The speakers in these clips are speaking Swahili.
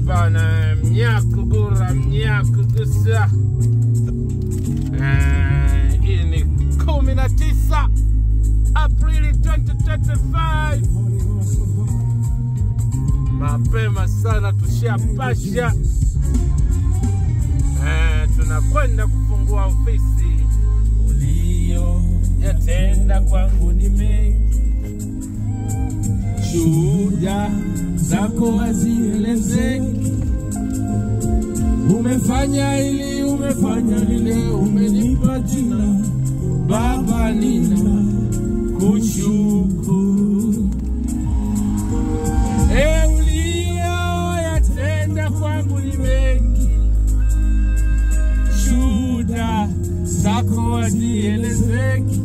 Bana mnyakugura mnyakugusa. Hii ni 19 Aprili 2025. Mapema sana tushapasha. Tunakwenda kufungua ofisi. Ulio yatenda kwangu ni mengi, shuhuda zako hazielezeki. Umefanya hili, umefanya lile, umenipa jina. Baba nina kushukuru. Ulio yatenda kwangu ni mengi, shuhuda zako hazielezeki.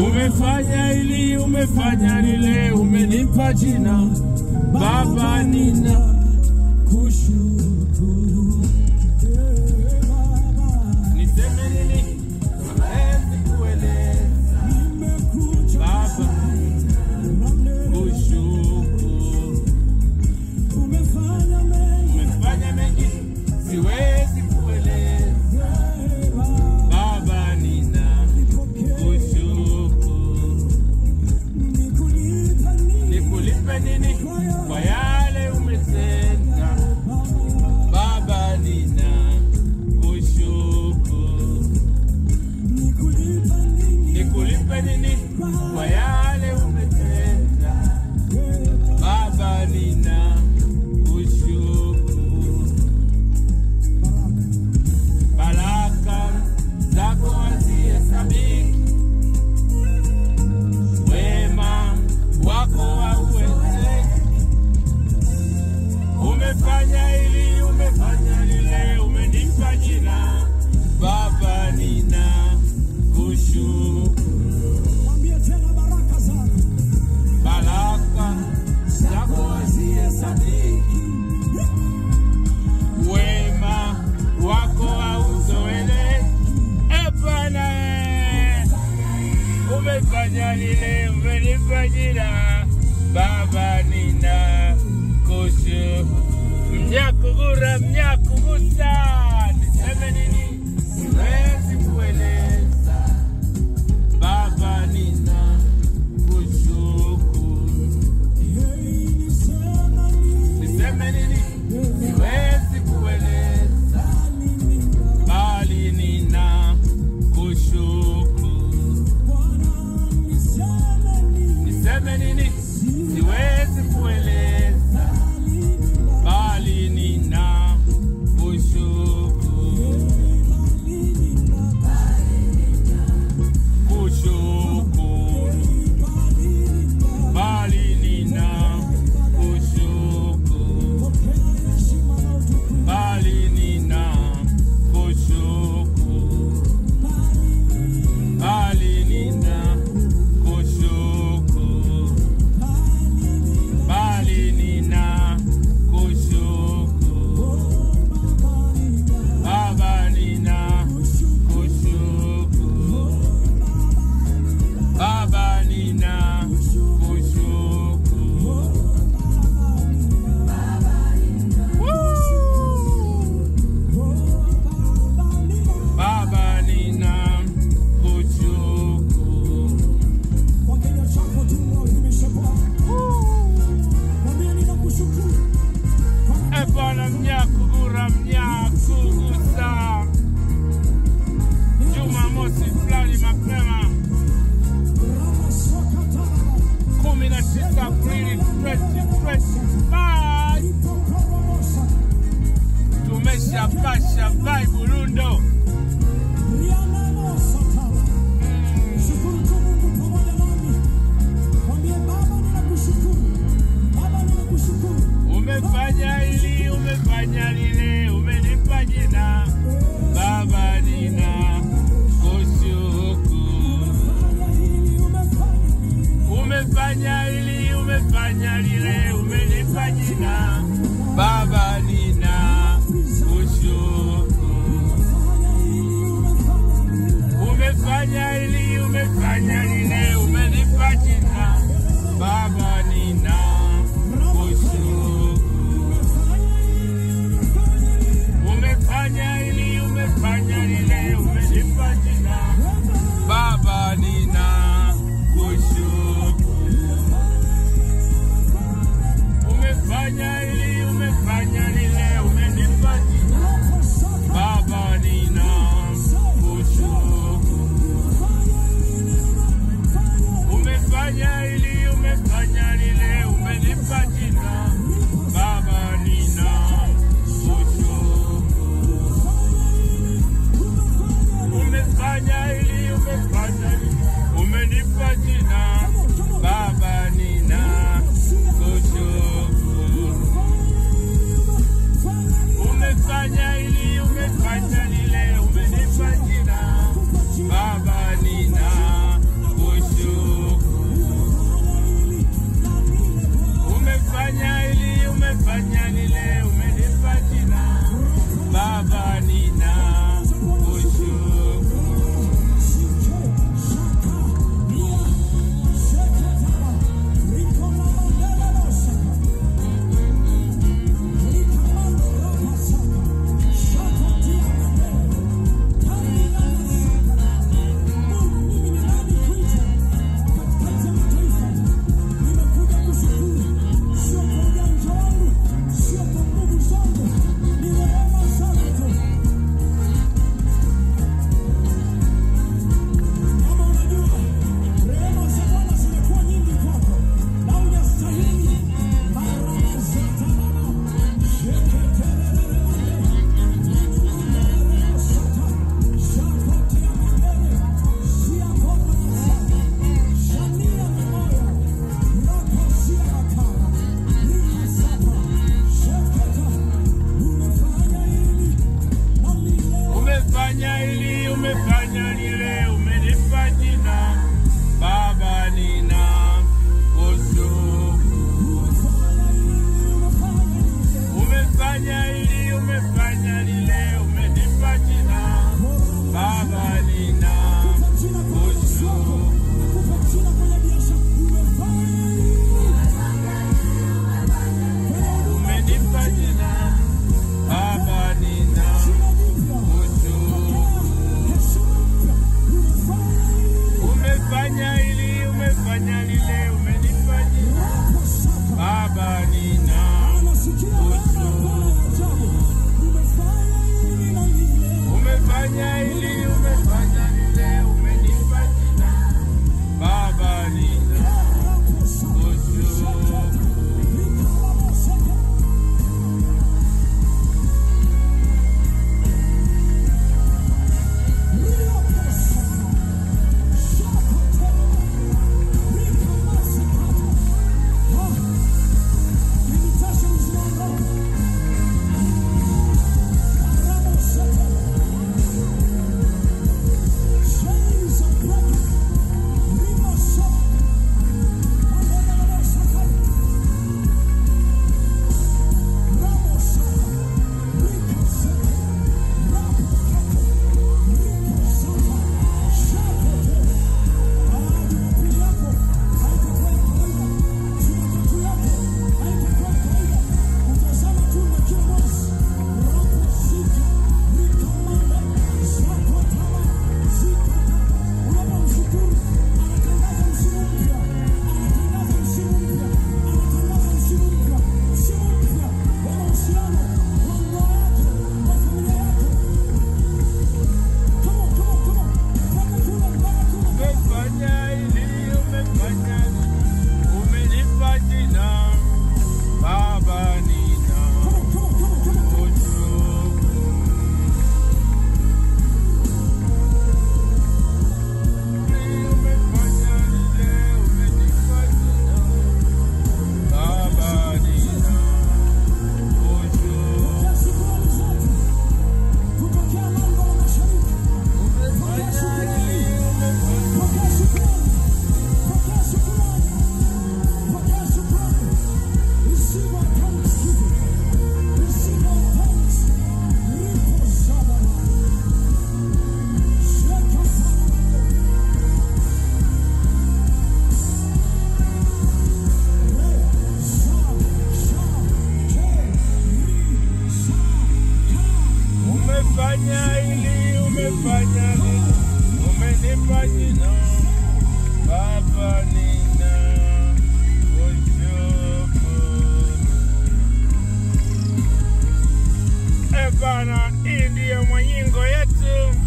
Umefanya hili, umefanya lile, umenipa jina. Baba nina kushukuru. Niseme nini? Siwezi kueleza. Baba kushukuru. Umefanya mengi, siwezi kueleza. Baba nina kushukuru. Nikulipe nini kwa yale umetenda? Baba nina kushukuru. Nikulipe nini kwa yale umetenda? Baba nina kushukuru. Baraka zako hazihesabiki, wema wako hauelezeki. Umefanya hili, umefanya lile, umenipa jina. Baba nina kushukuru. Baraka zako hazihesabiki, wema wako hauzoeleki. Bwana umefanya lile, umenipa jina. Baba nina kushukuru. Mnyakugura mnyakugusa. Niseme nini? Siwezi kueleza. Baba nina kushukuru. Niseme nini? Siwezi kueleza. Bali nina kushukuru. Niseme nini? Siwezi kueleza. Bali nina kushukuru. Kushukuru. Bali nina kushukuru. Bali nina kushukuru. Bali nina kushukuru. Bali nina kushukuru. Baba nina kushukuru. Baba nina kushukuru. Baba nina kushukuru. Bwana mnyakugura mnyakugusa. Jumamosi fulani mapema 19 Aprili 2025. Tumeshapasha vai Burundo. Umefanya hili, umefanya lile, umenipa jina. Baba nina kushukuru. Umefanya hili, umefanya lile, umenipa jina. Baba nina kushukuru. Umefanya hili, umefanya lile, umenipa jina. Baba nina kushukuru. umefanya hili, umefanya lile, umenipa jina. Baba ninakushukuru. Umefanya hili, umefanya lile, umenipa jina. Baba ninakushukuru. Umefanya hili, umefanya lile, umenipa jina. Baba ninakushukuru. Umefanya hili, umefanya lile, umenipa jina. Baba ninakushukuru. Umefanya hili, umefanya lile, umenipa jina. Baba ninakushukuru. Umefanya hili, umefanya lile, umenipa jina. Baba ninakushukuru. Umefanya hili, umefanya lile, umenipa jina. Baba ninakushukuru. Umenipa jina. Baba umefanya hili, umefanya lile, umenipa jina. Baba ninakushukuru. Umefanya hili, umefanya lile, umenipa jina. Baba ninakushukuru. hii ndiyo mwanyingo yetu,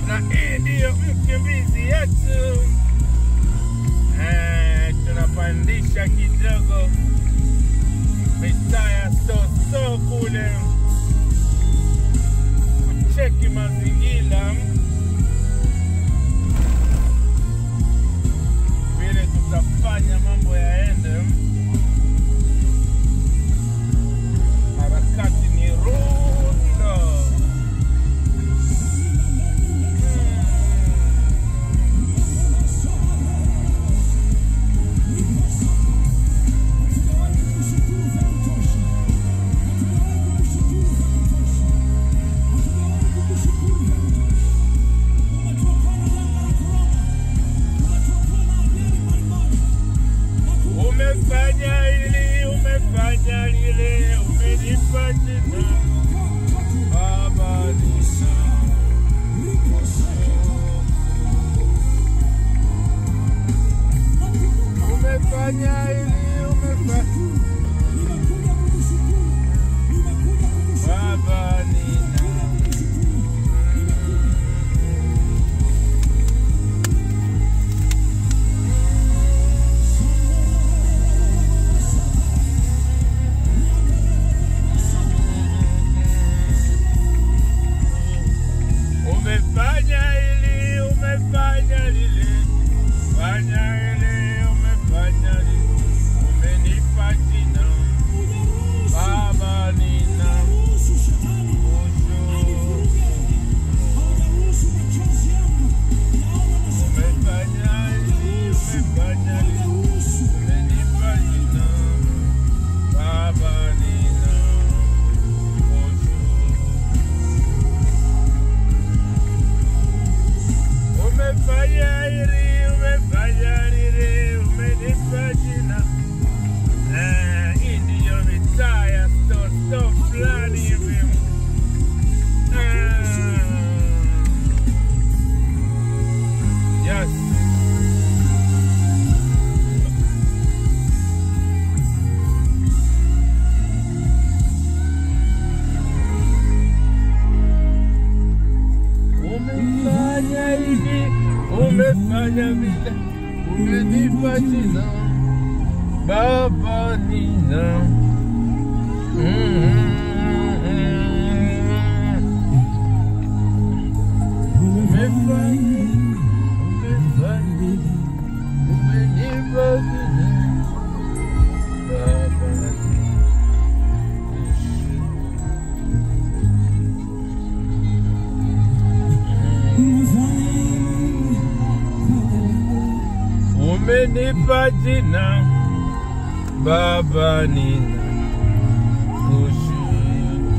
na hii ndiyo mkimbizi yetu. Tunapandisha kidogo mitaa ya so kule kucheki mazingira vile tutafanya mambo yaende. Harakati ni rundo. Umefanya hili, umefanya lile, umenipa jina Baba nina. Umefanya hili, umefanya Baba nina. Umefanya hili, umefanya lile, fanya hili, umefanya lile, umenipa jina Baba nina. Umefanya hili, umefanya lile, umenipa jina Baba nina. Umefanya hili, umefanya lile, umenipa jina. Hii ndiyo mitaa ya so fulani hivi. Yes. Umefanya hili, umefanya vile, umenipa jina Baba nina. Umefanya, umefanya, umenipa jina Baba nina. Umenipa jina Baba nina kushukuru.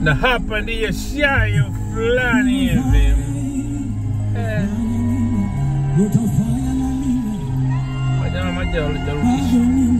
Na hapa ndiyo shayo fulani hivi. Majama maja walijarudisha.